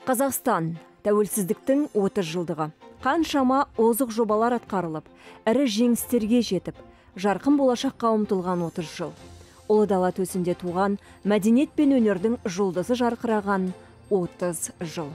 Қазақстан тәуелсіздіктің 30 жылдығы. Қаншама озық жобалар атқарылып, ірі жеңістерге жетіп, жарқын болашаққа ұмтылған 30 жыл. Ұлы дала төсінде туған, мәдениет пен өнердің жұлдызы жарқыраған 30 жыл.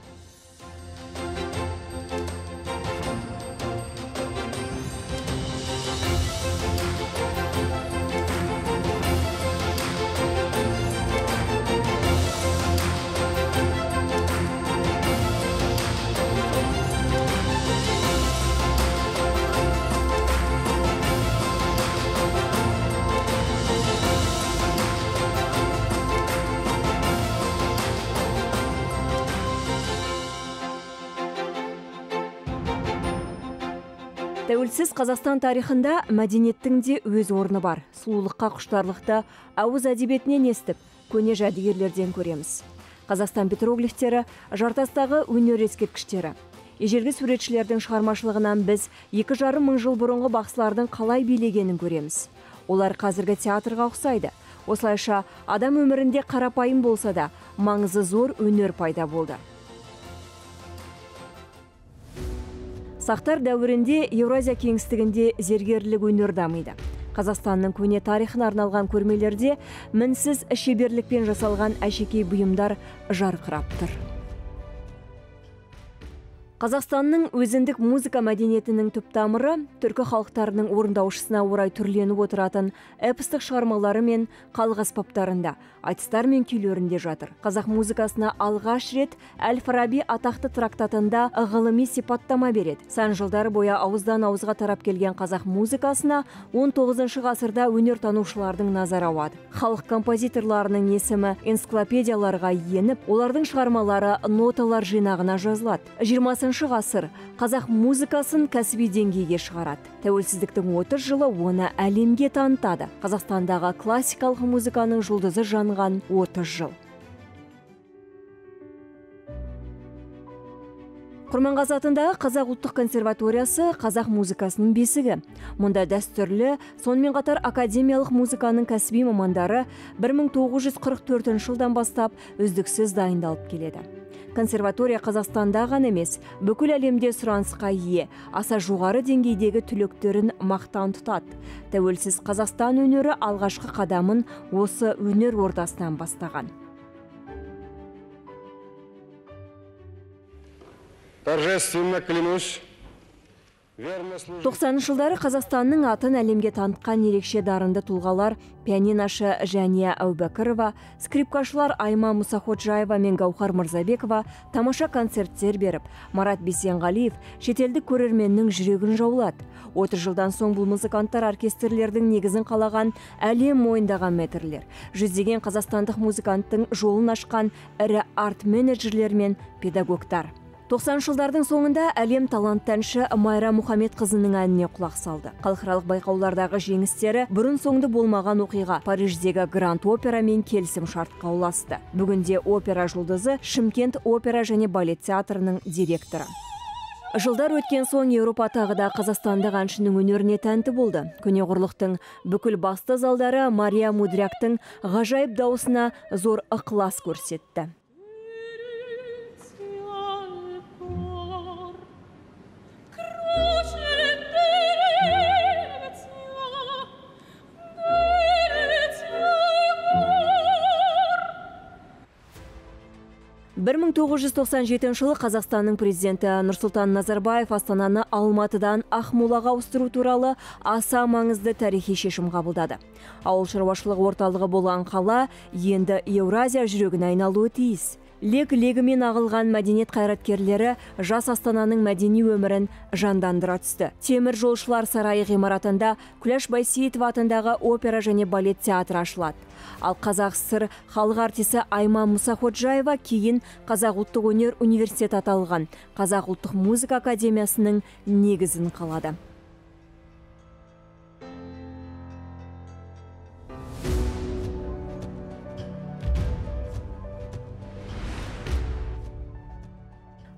Тәуелсіз Қазақстан тарихында мәдениеттің де өз орны бар. Сұлулыққа құштарлықты ауыз әдебиетінен естіп, көне жәдігерлерден көреміз. Қазақстан петроглифтері, жартастағы өнер ескерткіштері. Ежелгі суретшілердің шығармашылығынан біз 2,5 мың жыл бұрынғы бақсылардың қалай билегенін көреміз. Олар қазіргі театрға ұқсайды. Осылайша адам өмірінде қарапайым болса да, маңызы зор өнер пайда болды. Сақтар дәуірінде Еуразия кеңістігінде зергерлік өнер дамиды. Қазақстанның көне тарихына арналған көрмелерде мінсіз шеберлікпен жасалған әшекей бұйымдар жарқырап тұр. Қазақстанның өзіндік музыка мәдениетінің түп тамыры түркі халықтарының орындаушысына орай түрленіп отыратын эпостық шығармалары мен халық аспаптарында, айтыстар мен күйлерінде жатыр. Қазақ музыкасына алғаш рет Әл-Фараби атақты трактатында ғылыми сипаттама береді. Сан жылдар бойы ауыздан ауызға тарап келген қазақ музыкасына 19 ғасырда өнер танушылардың назары ауады. Халық композиторларының есімі энциклопедияларға еніп, олардың шығармалары ноталар жинағына жазылады. 20 ғасыр қазақ музыкасын кәсіби деңгейге шығарады. Тәуелсіздіктің 30 жылы оны әлемге танытады. Қазақстандағы классикалық музыканың жұлдызы жанған 30 жыл. Құрманғазы атындағы Қазақ ұлттық консерваториясы қазақ музыкасының бесігі. Мұнда дәстүрлі, сонымен қатар академиялық музыканың кәсіби мамандары 1944 жылдан бастап үздіксіз дайындалып келеді. Консерватория Қазақстанда ғана емес, бүкіл әлемде сұранысқа ие, аса жоғары деңгейдегі түлектерін мақтан тұтады. Тәуелсіз Қазақстан өнері алғашқы қадамын осы өнер ордасынан бастаған. Торжественно клянусь. 90 жылдары Қазақстанның атын әлемге танытқан ерекше дарынды тұлғалар пианинашы Жәния Әубәкірова, скрипкашылар Айма Мұсаходжаева мен Гаухар Мырзабекова тамаша концерттер беріп, Марат Бесенғалиев шетелдік көрерменнің жүрегін жаулады. 30 жылдан соң бұл музыканттар оркестрлердің негізін қалаған әлем мойындаған метрлер. Жүздеген қазақстандық музыканттың жолын ашқан ірі арт-менеджерлер мен педагогтар. 90 жылдардың соңында әлем талантты әнші Майра Мұхамедқызының әніне құлақ салды. Халықаралық байқаулардағы жеңістері бұрын соңды болмаған оқиға Париждегі Гранд операмен келісім шартқа ұласты. Бүгінде опера жұлдызы Шымкент опера және балет театрының директоры. Жылдар өткен соң Еуропа тағы да қазақстандық әншінің өнеріне тәнті болды. Көне құрлықтың бүкіл басты залдары Мария Мудряктың ғажайып дауысына зор ықылас көрсетті. Бір 1997 жылы Қазақстанның президенті Нұрсұлтан Назарбаев Астананы Алматыдан Ақмолаға ауыстыру туралы аса маңызды тарихи шешім қабылдады. Ауыл шаруашылығы орталығы болған қала енді Еуразия жүрегіне айналуы тиіс. Лек-легімен ағылған мәдениет қайраткерлері жас Астананың мәдени өмірін жандандыра түсті. Темір жолшылар сарайы ғимаратында Күләш Байсейітова атындағы опера және балет театры ашылады. Ал қазақ СССР халық артисі Айма Мұсаходжаева кейін Қазақ ұлттық өнер университеті аталған Қазақ ұлттық музыка академиясының негізін қалады.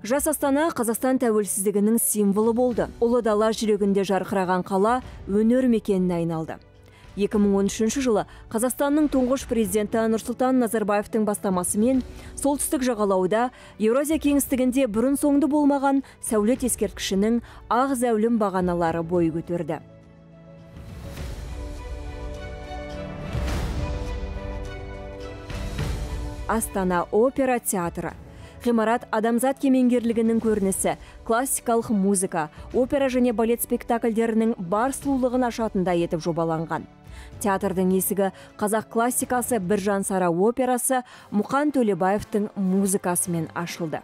Жас Астана Қазақстан тәуелсіздігінің символы болды. Ұлы дала жүрегінде жарқыраған қала өнер мекеніне айналды. 2013 жылы Қазақстанның тұңғыш президенті Нұрсұлтан Назарбаевтың бастамасымен солтүстік жағалауда Еуразия кеңістігінде бұрын соңды болмаған сәулет ескерткішінің ақ зәулім бағаналары бой көтерді. Астана опера театры. Ғимарат адамзат кемеңгерлігінің көрінісі, классикалық музыка, опера және балет спектакльдерінің бар сұлулығын ашатындай етіп жобаланған. Театрдың есігі қазақ классикасы Біржан Сара операсы Мұқан Төлебаевтың музыкасымен ашылды.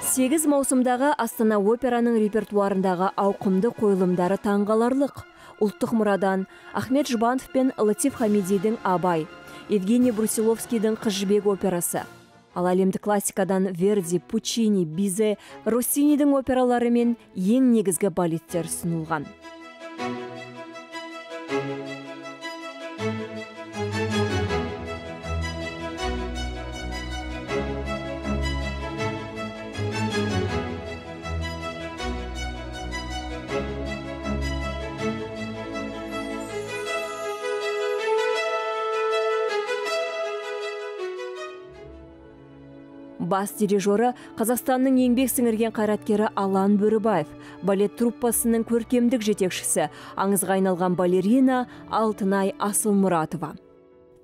Сегіз маусымдағы Астана операның репертуарындағы ауқымды қойылымдары таңғаларлық. Ұлттық мұрадан Ахмет Жұбанов пен Латиф Хамидидің Абай, Евгений Брусиловскийдің Қыз жібек операсы. Ал әлемдік классикадан Верди, Пучини, Бизе, Россинидің опералары мен ең негізгі балеттер ұсынылған. Бас дирижері Қазақстанның еңбек сіңірген қайраткері Алан Бөрібаев, балет труппасының көркемдік жетекшісі, аңызға айналған балерина Алтынай Асылмұратова.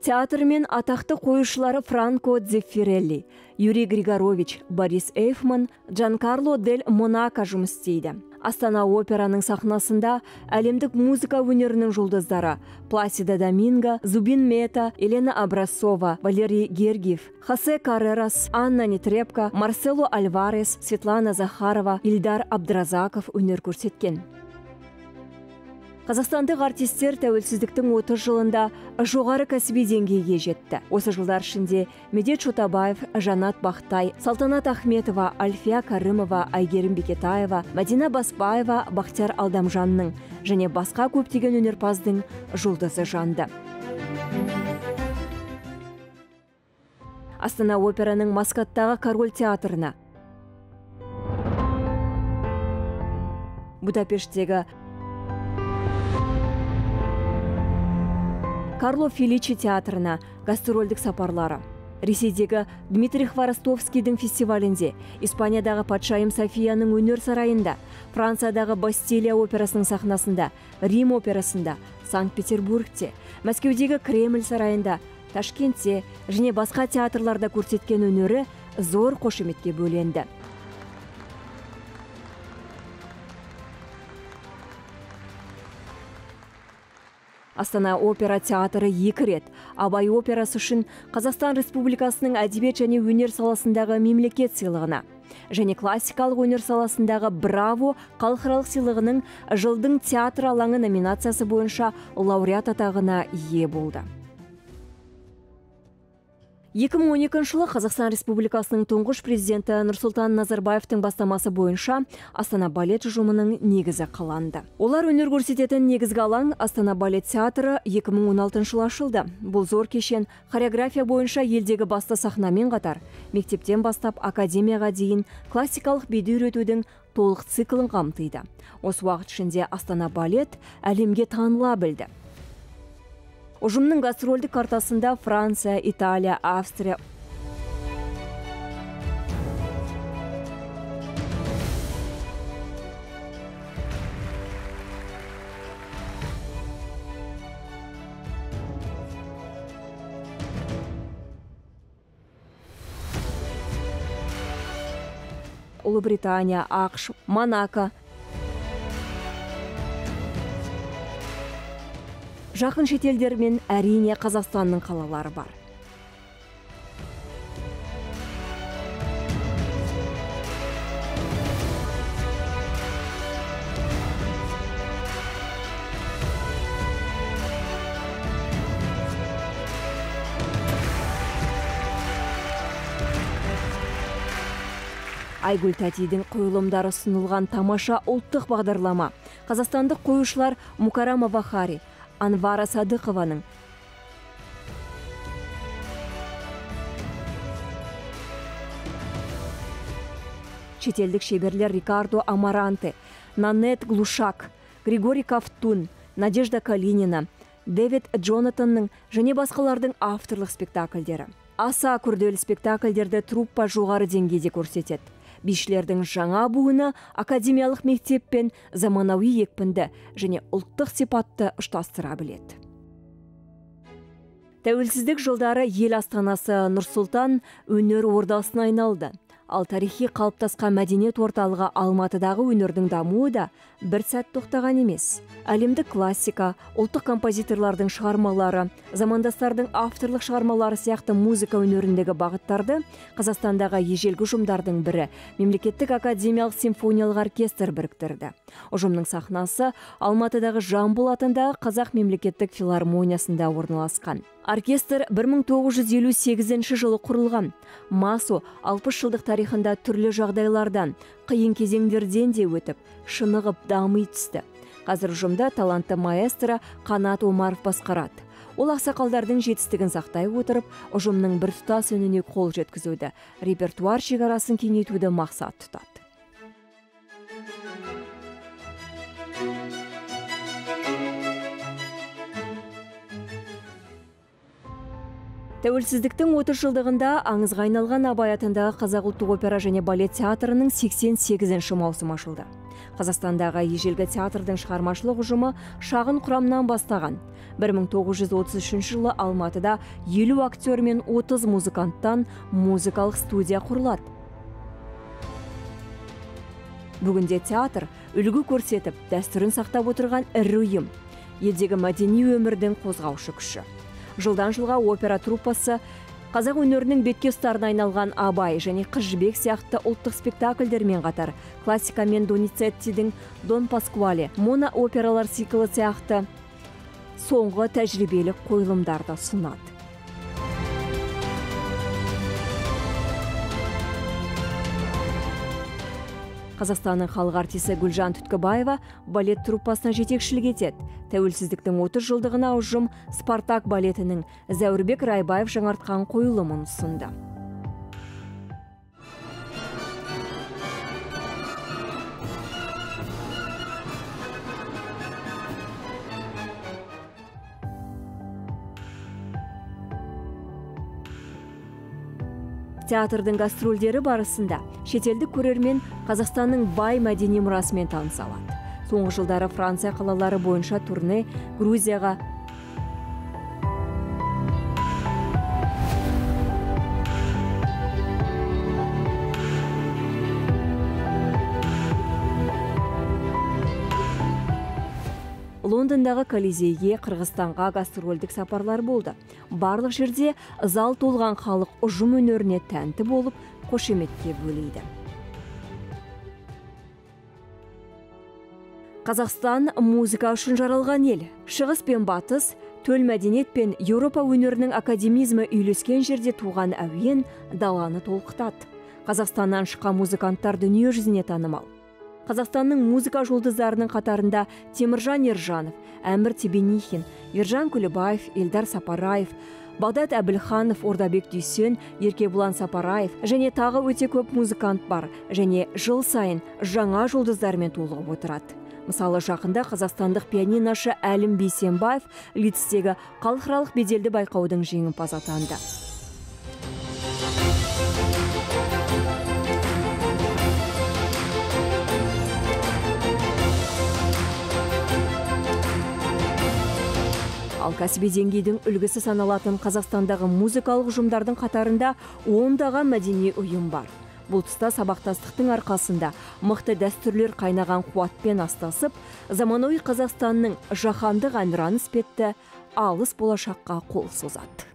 Театрмен атақты қойышылары Франко Дзеффирелли, Юрий Григорович, Борис Эйфман, Джанкарло дель Монако жұмыс істейді. Астана операның сахнасында әлемдік музыка өнерінің жұлдыздары Пласида Доминго, Зубин Мета, Елена Образцова, Валерий Гергиев, Хосе Каррерас, Анна Нетребко, Марсело Альварес, Светлана Захарова, Ильдар Абдразаков өнер көрсеткен. Қазақстандық артистер тәуелсіздіктің 30 жылында жоғары кәсіби деңгейге жетті. Осы жылдар ішінде Медет Шотабаев, Жанат Бақтай, Салтанат Ахметова, Альфия Карымова, Айгерім Бекетаева, Мадина Басбаева, Бақтияр Алдамжанның және басқа көптеген өнерпаздың жұлдызы жанды. Астана операның Маскаттағы Король театрына, Будапешттегі Карло Феличи театрына гастрольдік сапарлары, Ресейдегі Дмитрий Хворостовскийдің фестивалінде, Испаниядағы Патшайым Софияның өнер сарайында, Франциядағы Бастилия операсының сахнасында, Рим операсында, Санкт-Петербургте, Мәскеудегі Кремль сарайында, Ташкентте және басқа театрларда көрсеткен өнері зор қошеметке бөленді. Астана опера театры 2 рет Абай операсы үшін Қазақстан Республикасының әдебиет және өнер саласындағы мемлекет сыйлығына және классикалық өнер саласындағы Браво халықаралық сыйлығының жылдың театр алаңы номинациясы бойынша лауреат атағына ие болды. 2012 жылы Қазақстан Республикасының тұңғыш президенті Нұрсұлтан Назарбаевтың бастамасы бойынша Астана балет ұжымының негізі қаланды. Олар өнер көрсететін негізгі алаң Астана балет театры 2016 жылы ашылды. Бұл зор кешен хореография бойынша елдегі басты сахнамен қатар, мектептен бастап академияға дейін классикалық биді үйретудің толық циклін қамтиды. Осы уақыт ішінде Астана балет әлемге таныла білді. Ұжымның гастрольдік картасында Франция, Италия, Австрия, Ұлыбритания, ақш, Монако, жақын шетелдер мен әрине Қазақстанның қалалары бар. Айгүл Тәтидің қойылымдары ұсынылған тамаша ұлттық бағдарлама. Қазақстандық қойушылар Мукарама Вахари, Анвара Садықованың, шетелдік шеберлер Рикардо Амаранте, Нанет Глушак, Григорий Ковтун, Надежда Калинина, Дэвид Джонатанның және басқалардың авторлық спектакльдері. Аса күрделі спектакльдерді труппа жоғары деңгейде көрсетеді. Бишілердің жаңа буыны академиялық мектеппен заманауи екпінді және ұлттық сипатты ұштастыра біледі. Тәуелсіздік жылдары ел астанасы Нұр-Сұлтан өнер ордасына айналды. Ал тарихи қалыптасқан мәдениет орталығы Алматыдағы өнердің дамуы да бір сәт тоқтаған емес. Әлемдік классика, ұлттық композиторлардың шығармалары, замандастардың авторлық шығармалары сияқты музыка өнеріндегі бағыттарды Қазақстандағы ежелгі ұжымдардың бірі Мемлекеттік академиялық симфониялық оркестр біріктірді. Ұжымның сахнасы Алматыдағы Жамбыл атындағы Қазақ мемлекеттік филармониясында орналасқан. Оркестр 1958 жылы құрылған. Масо 60 жылдық тарихында түрлі жағдайлардан, қиын кезеңдерден де өтіп, шынығып дами түсті. Қазір ұжымда талантты маэстро Қанат Омаров басқарады. Ол ақсақалдардың жетістігін сақтай отырып, ұжымның біртұтас үніне қол жеткізуді, репертуар шекарасын кеңейтуді мақсат тұтады. Тәуелсіздіктің 30 жылдығында аңызға айналған Абай атындағы Қазақ ұлттық опера және балет театрының 88-ші маусымы ашылды. Қазақстандағы ежелгі театрдың шығармашылық ұжымы шағын құрамнан бастаған. 1933 жылы Алматыда 50 актер мен 30 музыканттан музыкалық студия құрылады. Бүгінде театр үлгі көрсетіп, дәстүрін сақтап отырған ірі ұйым, елдегі мәдени өмірдің қозғаушы күші. Жылдан жылға опера труппасы қазақ өнерінің бетке ұстарына айналған Абай және Қыз жібек сияқты ұлттық спектакльдермен қатар классика мен Доницеттидің Дон Паскуале, Мона опералар циклы сияқты соңғы тәжірибелік қойылымдарды ұсынады. Қазақстанның халық артисі Гүлжан Түткібаева балет труппасына жетекшілік етеді. Тәуелсіздіктің 30 жылдығына ұжым Спартак балетінің Зәурбек Райбаев жаңартқан қойылымын ұсынды. Театрдың гастрольдері барысында шетелдік көрермен Қазақстанның бай мәдени мұрасымен таныса алады. Соңғы жылдары Франция қалалары бойынша турне Грузияға, Лондондағы Колизейге, Қырғызстанға гастрольдік сапарлар болды. Барлық жерде зал толған халық ұжым өнеріне тәнті болып, қошеметке бөлейді. Қазақстан музыка үшін жаралған ел. Шығыс пен батыс, төл мәдениет пен Еуропа өнерінің академизмі үйлескен жерде туған әуен даланы толқытады. Қазақстаннан шыққан музыканттар дүние жүзіне танымал. Қазақстанның музыка жұлдыздарының қатарында Теміржан Ержанов, Әмір Тебенихин, Ержан Күлібаев, Эльдар Сапараев, Бағдат Әбілханов, Ордабек Дүйсен, Еркебұлан Сапараев және тағы өте көп музыкант бар және жыл сайын жаңа жұлдыздармен толығып отырады. Мысалы, жақында қазақстандық пианинашы Әлім Бейсенбаев Лидстегі халықаралық беделді байқаудың жеңімпазы атанды. Ал кәсіби деңгейдің үлгісі саналатын Қазақстандағы музыкалық ұжымдардың қатарында ондаған мәдени ұйым бар. Бұл тұста сабақтастықтың арқасында мықты дәстүрлер қайнаған қуатпен астасып, заманауи Қазақстанның жаһандық әнұран іспетті алыс болашаққа қол созады.